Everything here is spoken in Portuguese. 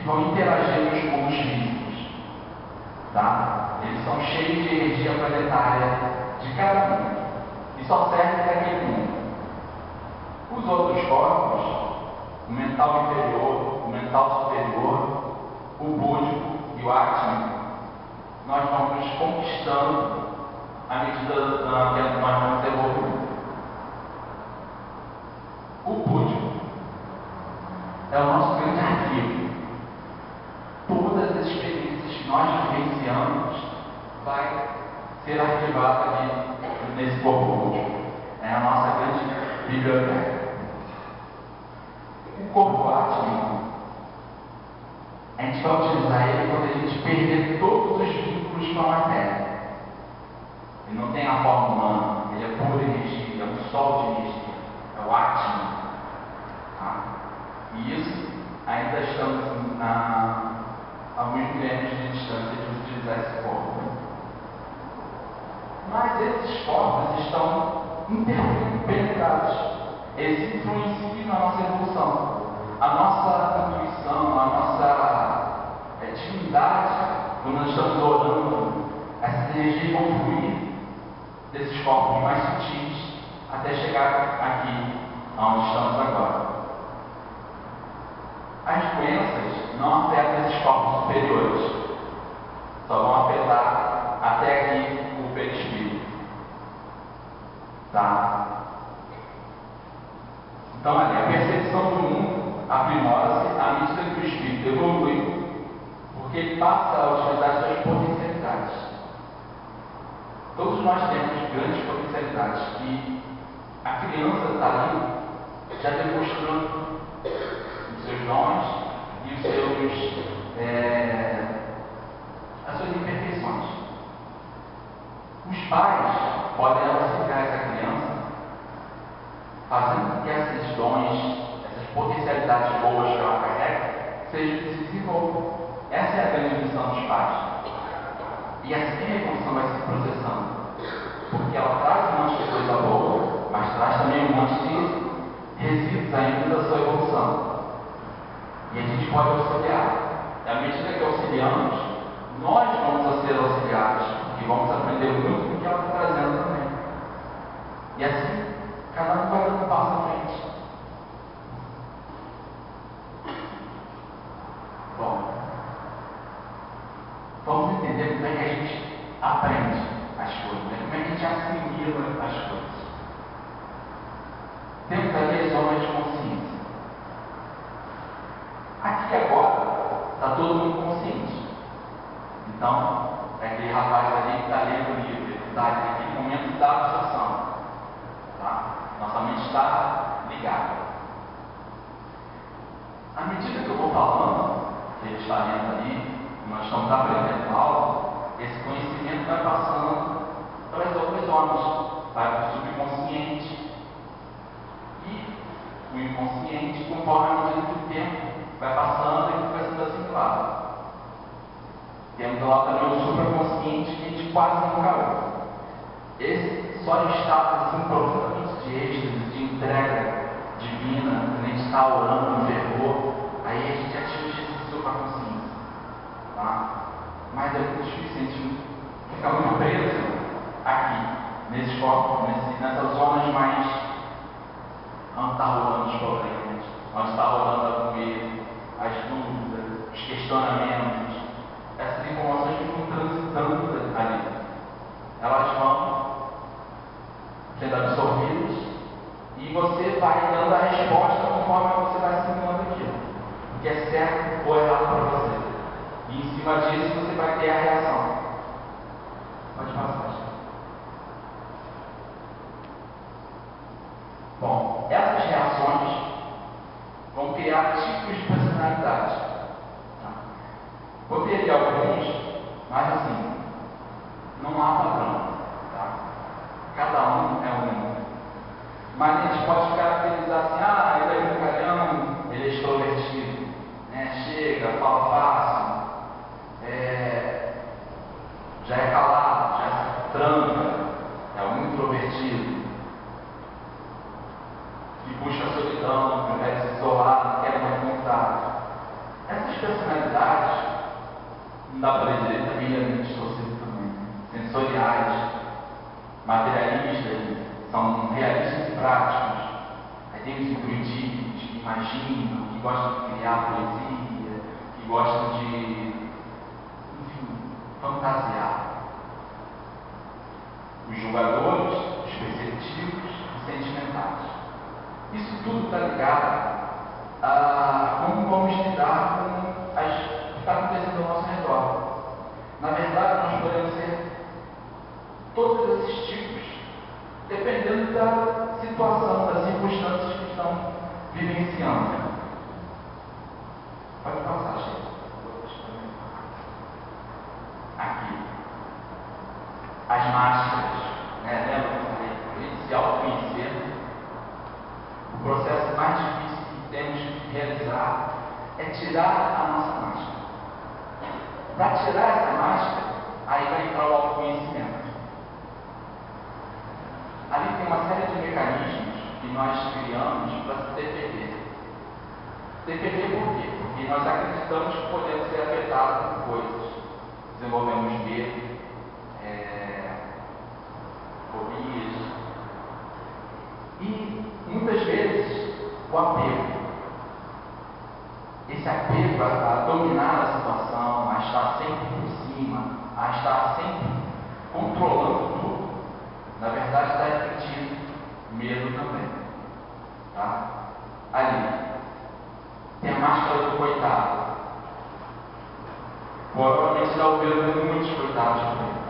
que vão interagir com os mundos físicos. Tá? Eles são cheios de energia planetária de cada mundo e só servem para aquele mundo. Os outros corpos, o mental inferior, o mental superior, o búdico e o átmico, nós vamos conquistando à medida que nós vamos evoluindo. O búdico é o nosso grande arquivo. Todas as experiências que nós vivenciamos vai ser arquivada ali nesse corpo búdico. É a nossa grande biblioteca. O corpo átmico, a gente vai utilizar ele quando a gente perder todos os vínculos com a matéria. Ele não tem a forma humana, ele é pura energia, é um sol de energia, é o átmico. Tá? E isso ainda estamos a alguns milênios de distância de utilizar esse corpo. Mas esses corpos estão interpenetrados. Eles influenciam na nossa evolução. A nossa intuição, a nossa divindade, quando nós estamos orando, essas energias vão fluir desses corpos mais sutis até chegar aqui, onde estamos agora. As doenças não afetam esses corpos superiores, só vão afetar até aqui o perispírito. Tá? Então, ali, a percepção do mundo aprimora-se à medida que o espírito evolui, porque ele passa a utilizar suas potencialidades. Todos nós temos grandes potencialidades que a criança está ali já demonstrando os seus dons e as suas imperfeições. Os pais podem auxiliar essa criança fazendo com que esses dons, essas potencialidades boas que ela carrega, se desenvolvam. Essa é a grande missão dos pais. E assim a evolução vai se processando. Porque ela traz um monte de coisa boa, mas traz também um monte de resíduos ainda da sua evolução. E a gente pode auxiliar. E à medida que auxiliamos, nós vamos ser auxiliados. E vamos aprender muito do que ela está trazendo também. E assim, cada um vai dando um passo à frente. Bom, vamos entender como é que a gente aprende as coisas, né? Como é que a gente assimila as coisas. Temos ali as zonas de consciência. Aqui agora está todo mundo consciente. Então, é aquele rapaz ali que está lendo o livro, ele está naquele momento da absorção. Tá? Nossa mente está ligada. À medida que eu vou falando, que ele está lendo ali, nós estamos aprendendo algo, esse conhecimento vai passando para as outras zonas, vai para o subconsciente e o inconsciente, conforme a medida que o tempo vai passando e vai sendo assimilado. Temos lá também o supraconsciente que a gente quase nunca ouve. Esse só em estado assim, profundamente de êxtase, de entrega divina, quando a gente está orando no fervor, aí a gente atinge esse supraconsciente. Tá? Mas é muito difícil a gente ficar muito preso aqui, nesses corpos, nessas zonas mais onde está rolando os problemas, onde está rolando o medo, as dúvidas, os questionamentos. Essas informações ficam transitando ali. Elas vão sendo absorvidas e você vai dando a resposta conforme você vai assimilando aquilo. O que é certo ou errado para você. E em cima disso você vai ter a reação. Pode passar. Bom, essas reações vão criar tipos de personalidade. Tá? Vou ter aqui alguns, mas assim, não há padrão. Tá? Cada um é um. Mas a gente pode caracterizar assim, ele é brincalhão, ele é extrovertido, né? Chega, fala fácil, já é calado, já se tranca, é um introvertido, que busca a solidão, ao invés de se isolar, não quer mais contato. Essas personalidades, não dá para dizer também, a gente distorcido também, sensoriais, materialistas, são realistas e práticos. Aí tem os intuitivos, que imaginam, que gostam de criar poesia, que gostam de, enfim, fantasiar. Os julgadores, os perceptivos e sentimentais. Isso tudo está ligado a como vamos lidar com o que está acontecendo ao nosso redor. Na verdade, nós podemos ser todos esses tipos, dependendo da situação, das circunstâncias que estão vivenciando. Pode passar, gente. Aqui. As máscaras, né? Lembra que eu falei? Para a gente se autoconhecer, o processo mais difícil que temos que realizar é tirar a nossa máscara. Para tirar essa máscara, aí vai entrar o autoconhecimento. Ali tem uma série de mecanismos que nós criamos para se defender. Defender por quê? Porque nós acreditamos que podemos ser afetados por coisas. Desenvolvemos medo, fobias. E muitas vezes o apego. Esse apego a dominar a situação, a estar sempre por cima, a estar sempre controlando tudo, na verdade está refletindo medo também. Tá? Ali tem a máscara do coitado. Provavelmente já ouviram muitos coitados por aí.